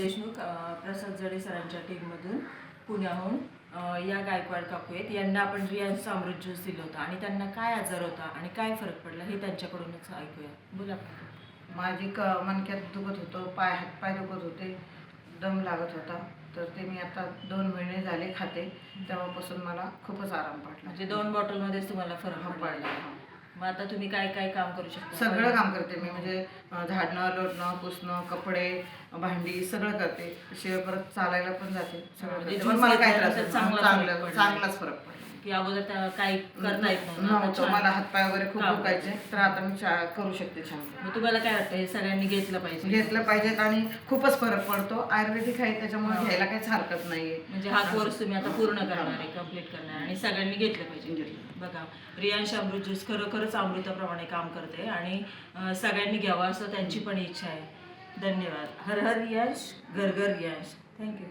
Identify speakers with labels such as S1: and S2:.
S1: देशमुख, प्रसाद जडे सरांच्या टीममधून पुण्याहून या गायकवाड काकू आहेत. यांना आपण रियांचा अमृत ज्यूस दिलं होतं आणि त्यांना काय आजार होता आणि काय फरक पडला हे त्यांच्याकडूनच ऐकूया. बोला.
S2: माझी मणक्यात दुखत होतं, हातपाय दुखत होते, दम लागत होता. तर ते मी आता 2 महिने झाले खाते, तेव्हापासून मला खूपच आराम पडला.
S1: म्हणजे 2 बॉटलमध्येच तुम्हाला फरक पडला. मग आता तुम्ही काय काय काम करू शकता?
S2: सगळं काम करते मी, म्हणजे झाडणं, लोटणं, पुसणं, कपडे, भांडी सगळं करते. शिवाय परत चालायला पण जाते. सगळं मला काय त्रास चांगलाच फरक पडला
S1: की अगोदर काही करता येत
S2: नव्हतं. मला हातपाय वगैरे खूप दुखायचे, तर आता मी करू शकते छान.
S1: मग तुम्हाला काय वाटतं हे सगळ्यांनी घेतलं
S2: पाहिजेत आणि खूपच फरक पडतो. आयुर्वेदिक आहे त्याच्यामुळे घ्यायला काहीच हरकत नाहीये.
S1: म्हणजे हा कोर्स तुम्ही आता पूर्ण करणार आहे, कम्प्लीट करणार आहे आणि सगळ्यांनी घेतलं पाहिजे. बघा, रियांश अमृत ज्यूस खरोखरच अमृताप्रमाणे काम करते आणि सगळ्यांनी घ्यावं असं त्यांची पण इच्छा आहे. धन्यवाद. हर हर रियांश, घर घर रियांश. थँक्यू.